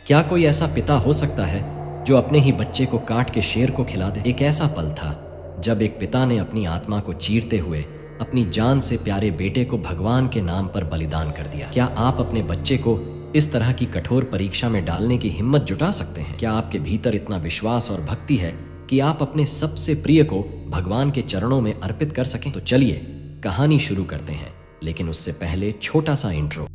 क्या कोई ऐसा पिता हो सकता है जो अपने ही बच्चे को काट के शेर को खिला दे? एक ऐसा पल था जब एक पिता ने अपनी आत्मा को चीरते हुए अपनी जान से प्यारे बेटे को भगवान के नाम पर बलिदान कर दिया। क्या आप अपने बच्चे को इस तरह की कठोर परीक्षा में डालने की हिम्मत जुटा सकते हैं? क्या आपके भीतर इतना विश्वास और भक्ति है कि आप अपने सबसे प्रिय को भगवान के चरणों में अर्पित कर सकें? तो चलिए कहानी शुरू करते हैं, लेकिन उससे पहले छोटा सा इंट्रो।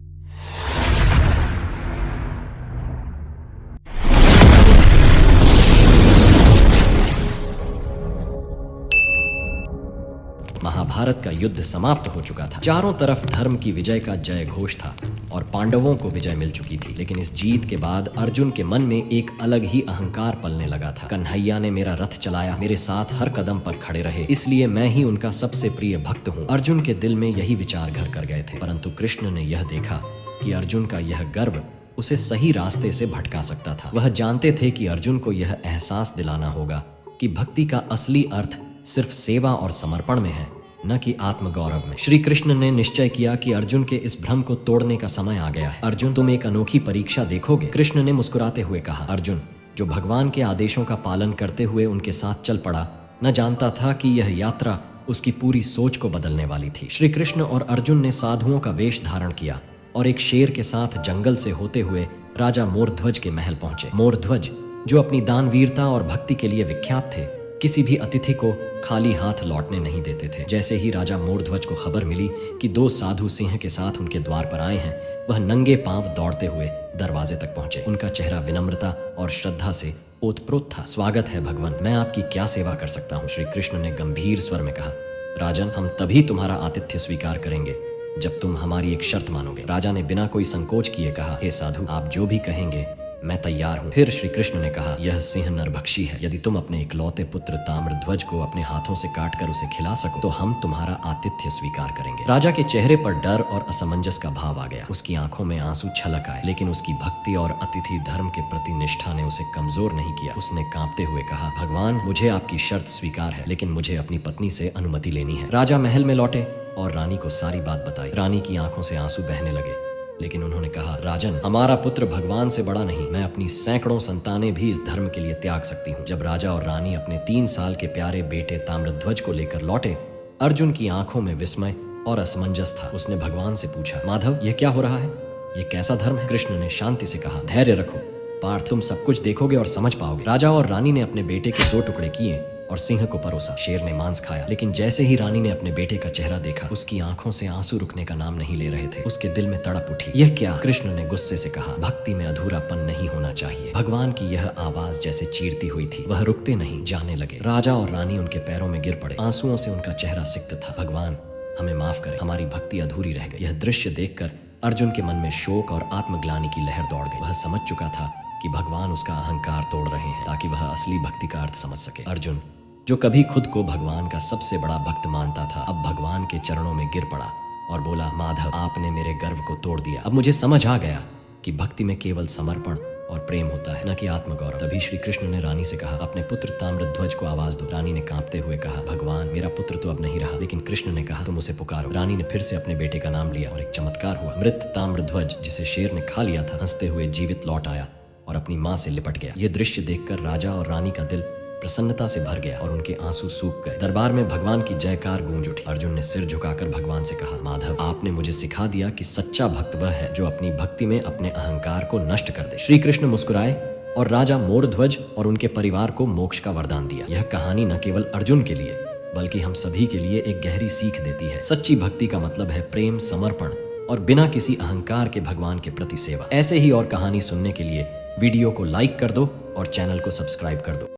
महाभारत का युद्ध समाप्त हो चुका था। चारों तरफ धर्म की विजय का जय घोष था और पांडवों को विजय मिल चुकी थी। लेकिन इस जीत के बाद अर्जुन के मन में एक अलग ही अहंकार पलने लगा था। कन्हैया ने मेरा रथ चलाया, मेरे साथ हर कदम पर खड़े रहे, इसलिए मैं ही उनका सबसे प्रिय भक्त हूँ। अर्जुन के दिल में यही विचार घर कर गए थे। परंतु कृष्ण ने यह देखा कि अर्जुन का यह गर्व उसे सही रास्ते से भटका सकता था। वह जानते थे कि अर्जुन को यह एहसास दिलाना होगा कि भक्ति का असली अर्थ सिर्फ सेवा और समर्पण में है, न कि आत्मगौरव में। श्री कृष्ण ने निश्चय किया कि अर्जुन के इस भ्रम को तोड़ने का समय आ गया है। अर्जुन, तुम एक अनोखी परीक्षा देखोगे। कृष्ण ने मुस्कुराते हुए कहा। अर्जुन, जो भगवान के आदेशों का पालन करते हुए उनके साथ चल पड़ा, न जानता था कि यह यात्रा उसकी पूरी सोच को बदलने वाली थी। श्री कृष्ण और अर्जुन ने साधुओं का वेश धारण किया और एक शेर के साथ जंगल से होते हुए राजा मोरध्वज के महल पहुंचे। मोरध्वज, जो अपनी दानवीरता और भक्ति के लिए विख्यात थे, किसी भी अतिथि को खाली हाथ लौटने नहीं देते थे। जैसे ही राजा मोरध्वज को खबर मिली कि दो साधु सिंह के साथ उनके द्वार पर आए हैं, वह नंगे पांव दौड़ते हुए दरवाजे तक पहुंचे। उनका चेहरा विनम्रता और श्रद्धा से ओतप्रोत था। स्वागत है भगवान, मैं आपकी क्या सेवा कर सकता हूँ? श्री कृष्ण ने गंभीर स्वर में कहा। राजन, हम तभी तुम्हारा आतिथ्य स्वीकार करेंगे जब तुम हमारी एक शर्त मानोगे। राजा ने बिना कोई संकोच किए कहा, हे साधु, आप जो भी कहेंगे मैं तैयार हूँ। फिर श्री कृष्ण ने कहा, यह सिंह नरभक्षी है। यदि तुम अपने इकलौते पुत्र ताम्रध्वज को अपने हाथों से काटकर उसे खिला सको तो हम तुम्हारा आतिथ्य स्वीकार करेंगे। राजा के चेहरे पर डर और असमंजस का भाव आ गया। उसकी आंखों में आंसू छलक आए, लेकिन उसकी भक्ति और अतिथि धर्म के प्रति निष्ठा ने उसे कमजोर नहीं किया। उसने कांपते हुए कहा, भगवान, मुझे आपकी शर्त स्वीकार है, लेकिन मुझे अपनी पत्नी से अनुमति लेनी है। राजा महल में लौटे और रानी को सारी बात बताई। रानी की आंखों से आंसू बहने लगे, लेकिन उन्होंने कहा, राजन, हमारा पुत्र भगवान से बड़ा नहीं। मैं अपनी सैकड़ों संतानें भी इस धर्म के लिए त्याग सकती हूँ। जब राजा और रानी अपने 3 साल के प्यारे बेटे ताम्रध्वज को लेकर लौटे, अर्जुन की आंखों में विस्मय और असमंजस था। उसने भगवान से पूछा, माधव, यह क्या हो रहा है? ये कैसा धर्म है? कृष्ण ने शांति से कहा, धैर्य रखो पार्थ, तुम सब कुछ देखोगे और समझ पाओगे। राजा और रानी ने अपने बेटे के 2 टुकड़े किए और सिंह को परोसा। शेर ने मांस खाया, लेकिन जैसे ही रानी ने अपने बेटे का चेहरा देखा, उसकी आंखों से आंसू रुकने का नाम नहीं ले रहे थे। उसके दिल में तड़प उठी। यह क्या? कृष्ण ने गुस्से से कहा, भक्ति में अधूरापन नहीं होना चाहिए। भगवान की यह आवाज जैसे चीरती हुई थी। वह रुकते नहीं, जाने लगे। राजा और रानी उनके पैरों में गिर पड़े। आंसुओं से उनका चेहरा सिक्त था। भगवान, हमें माफ करें, हमारी भक्ति अधूरी रह गई। यह दृश्य देखकर अर्जुन के मन में शोक और आत्मग्लानि की लहर दौड़ गई। वह समझ चुका था कि भगवान उसका अहंकार तोड़ रहे हैं ताकि वह असली भक्ति का अर्थ समझ सके। अर्जुन, जो कभी खुद को भगवान का सबसे बड़ा भक्त मानता था, अब भगवान के चरणों में गिर पड़ा और बोला, माधव, आपने मेरे गर्व को तोड़ दिया। अब मुझे समझ आ गया कि भक्ति में केवल समर्पण और प्रेम होता है, न कि आत्मगौरव। तभी श्री कृष्ण ने रानी से कहा, अपने पुत्र ताम्रध्वज को आवाज दो। रानी ने कांपते हुए कहा, भगवान, मेरा पुत्र तो अब नहीं रहा। लेकिन कृष्ण ने कहा, तुम उसे पुकारो। रानी ने फिर से अपने बेटे का नाम लिया और एक चमत्कार हुआ। मृत ताम्रध्वज, जिसे शेर ने खा लिया था, हंसते हुए जीवित लौट आया और अपनी माँ से लिपट गया। यह दृश्य देखकर राजा और रानी का दिल प्रसन्नता से भर गया और उनके आंसू सूख गए। दरबार में भगवान की जयकार गूंज उठी। अर्जुन ने सिर झुकाकर भगवान से कहा, माधव, आपने मुझे सिखा दिया कि सच्चा भक्त वह है जो अपनी भक्ति में अपने अहंकार को नष्ट कर दे। श्री कृष्ण मुस्कुराए और राजा मोरध्वज और उनके परिवार को मोक्ष का वरदान दिया। यह कहानी न केवल अर्जुन के लिए बल्कि हम सभी के लिए एक गहरी सीख देती है। सच्ची भक्ति का मतलब है प्रेम, समर्पण और बिना किसी अहंकार के भगवान के प्रति सेवा। ऐसे ही और कहानी सुनने के लिए वीडियो को लाइक कर दो और चैनल को सब्सक्राइब कर दो।